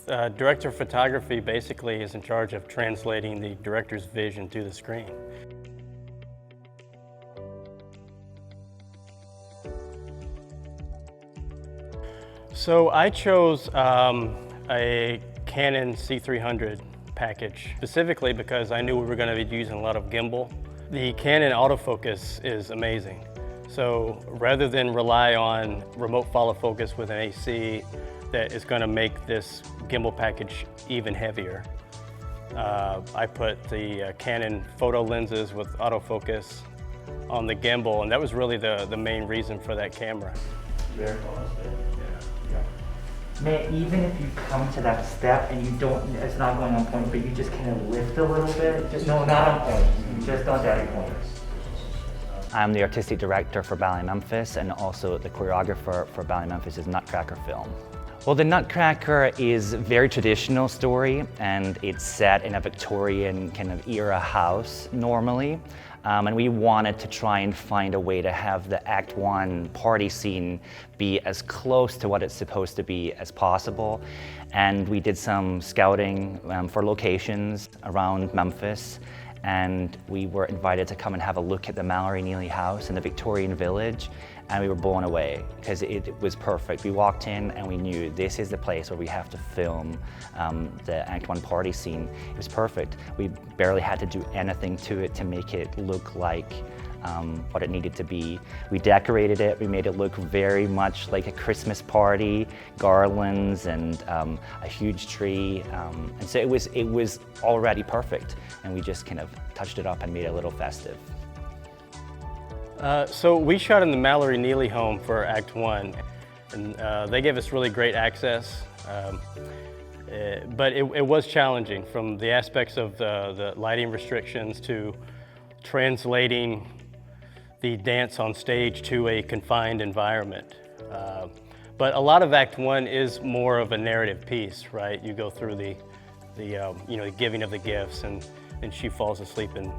Director of photography basically is in charge of translating the director's vision to the screen. So I chose a Canon C300 package specifically because I knew we were going to be using a lot of gimbal. The Canon autofocus is amazing. So rather than rely on remote follow focus with an AC that is going to make this gimbal package even heavier, I put the Canon photo lenses with autofocus on the gimbal, and that was really the main reason for that camera. Very positive. Man, even if you come to that step and you don't, it's not going on point, but you just kind of lift a little bit, just no, not on point, just on daddy pointers. I'm the artistic director for Ballet Memphis and also the choreographer for Ballet Memphis' Nutcracker film. Well, the Nutcracker is a very traditional story, and it's set in a Victorian kind of era house normally. And we wanted to try and find a way to have the Act 1 party scene be as close to what it's supposed to be as possible. And we did some scouting for locations around Memphis, and we were invited to come and have a look at the Mallory Neely house in the Victorian village, and we were blown away because it was perfect. We walked in and we knew this is the place where we have to film the Act 1 party scene. It was perfect. We barely had to do anything to it to make it look like what it needed to be. We decorated it, we made it look very much like a Christmas party, garlands and a huge tree. And so it was already perfect, and we just kind of touched it up and made it a little festive. So we shot in the Mallory Neely home for Act 1, and they gave us really great access. But it was challenging from the aspects of the lighting restrictions to translating the dance on stage to a confined environment. But a lot of Act 1 is more of a narrative piece, right? You go through the giving of the gifts, and she falls asleep and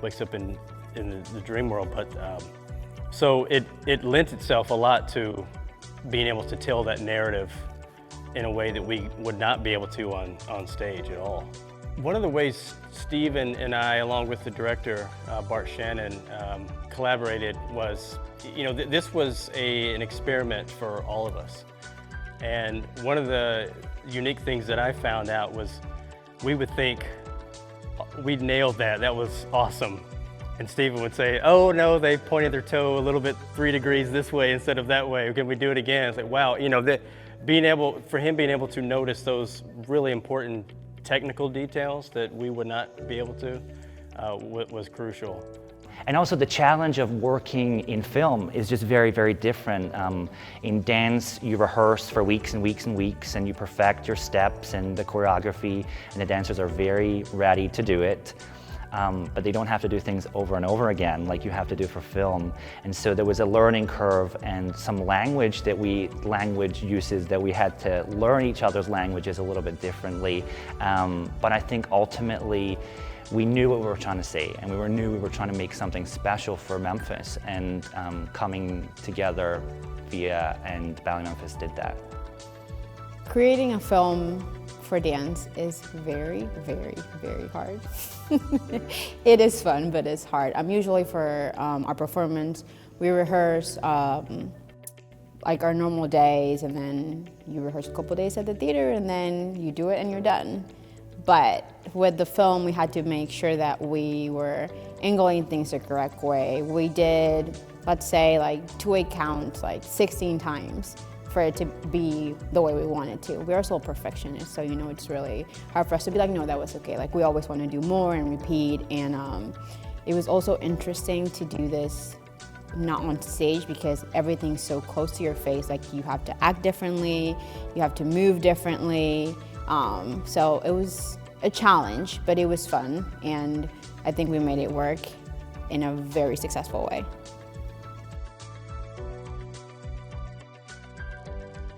wakes up in the dream world. But so it lent itself a lot to being able to tell that narrative in a way that we would not be able to on stage at all. One of the ways Steve and I, along with the director, Bart Shannon, collaborated was, this was an experiment for all of us. And one of the unique things that I found out was we would think, we'd nailed that, that was awesome. And Steven would say, oh no, they pointed their toe a little bit 3 degrees this way instead of that way. Can we do it again? It's like, wow, for him being able to notice those really important technical details that we would not be able to was crucial. And also the challenge of working in film is just very, very different. In dance, you rehearse for weeks and weeks and weeks, and you perfect your steps and the choreography, and the dancers are very ready to do it. But they don't have to do things over and over again like you have to do for film. And so there was a learning curve and some language uses that we had to learn each other's languages a little bit differently. But I think ultimately we knew what we were trying to say, and we were trying to make something special for Memphis, and coming together via and Ballet Memphis did that. Creating a film for dance is very, very, very hard. It is fun, but it's hard. Usually for our performance, we rehearse like our normal days, and then you rehearse a couple days at the theater, and then you do it and you're done. But with the film, we had to make sure that we were angling things the correct way. We did, let's say, like 2/8 counts, like 16 times for it to be the way we wanted to. We are so perfectionists, so it's really hard for us to be like, no, that was okay. Like, we always want to do more and repeat, and it was also interesting to do this not on stage because everything's so close to your face. Like, you have to act differently, you have to move differently. So it was a challenge, but it was fun, and I think we made it work in a very successful way.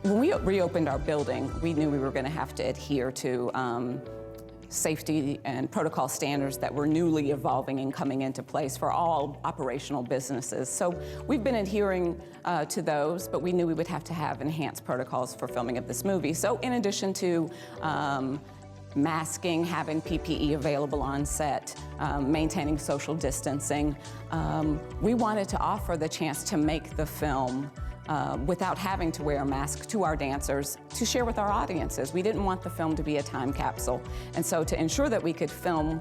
When we reopened our building, we knew we were going to have to adhere to safety and protocol standards that were newly evolving and coming into place for all operational businesses. So we've been adhering to those, but we knew we would have to have enhanced protocols for filming of this movie. So in addition to masking, having PPE available on set, maintaining social distancing, we wanted to offer the chance to make the film without having to wear a mask to our dancers to share with our audiences. We didn't want the film to be a time capsule. And so to ensure that we could film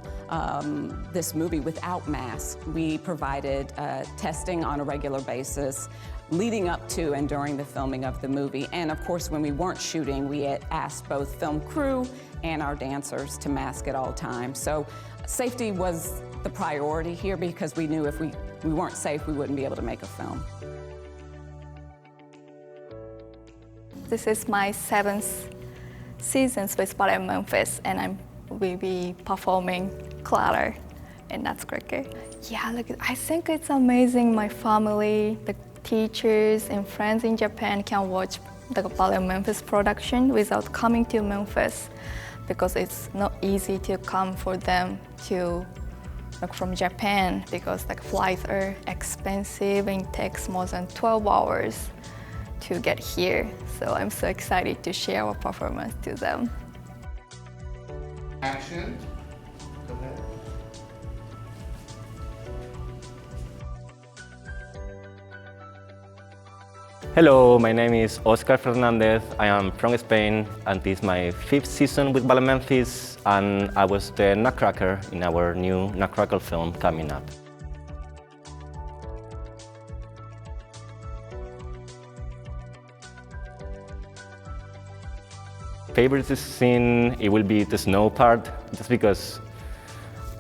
this movie without masks, we provided testing on a regular basis leading up to and during the filming of the movie. And of course, when we weren't shooting, we had asked both film crew and our dancers to mask at all times. So safety was the priority here because we knew if we weren't safe, we wouldn't be able to make a film. This is my 7th season with Ballet Memphis, and I will be performing Clara in Nutcracker. Yeah, look, I think it's amazing. My family, the teachers and friends in Japan can watch the Ballet Memphis production without coming to Memphis, because it's not easy to come for them to from Japan, because flights are expensive and it takes more than 12 hours to get here. So I'm so excited to share our performance to them. Action. Go ahead. Hello, my name is Oscar Fernandez. I am from Spain, and this is my 5th season with Ballet Memphis, and I was the Nutcracker in our new Nutcracker film coming up. Favorite scene, it will be the snow part, just because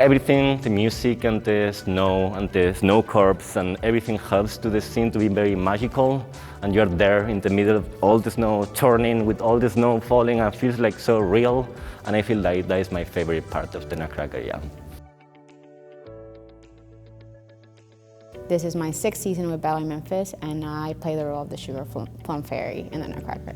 everything, the music and the snow curves and everything helps to the scene to be very magical, and you're there in the middle of all the snow turning with all the snow falling and feels like so real, and I feel like that is my favorite part of the Nutcracker, yeah. This is my 6th season with Ballet Memphis, and I play the role of the Sugar Plum Fairy in the Nutcracker.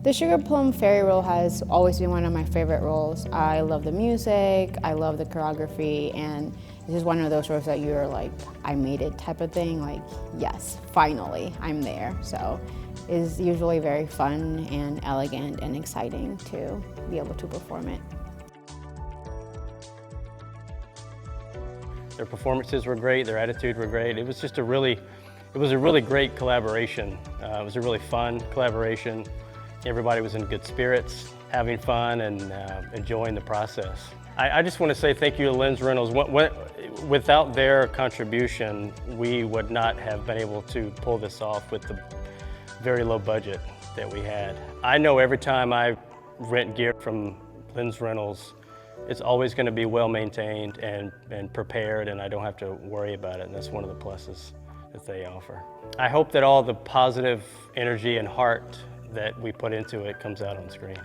The Sugar Plum Fairy role has always been one of my favorite roles. I love the music, I love the choreography, and this is one of those roles that you're like, I made it type of thing, like, yes, finally, I'm there. So it's usually very fun and elegant and exciting to be able to perform it. Their performances were great, their attitude were great. It was just a really great collaboration. It was a really fun collaboration. Everybody was in good spirits, having fun and enjoying the process. I just want to say thank you to Lynn's Reynolds. Without their contribution, we would not have been able to pull this off with the very low budget that we had. I know every time I rent gear from Lynn's Reynolds, it's always going to be well maintained and prepared, and I don't have to worry about it, and that's one of the pluses that they offer. I hope that all the positive energy and heart that we put into it comes out on screen.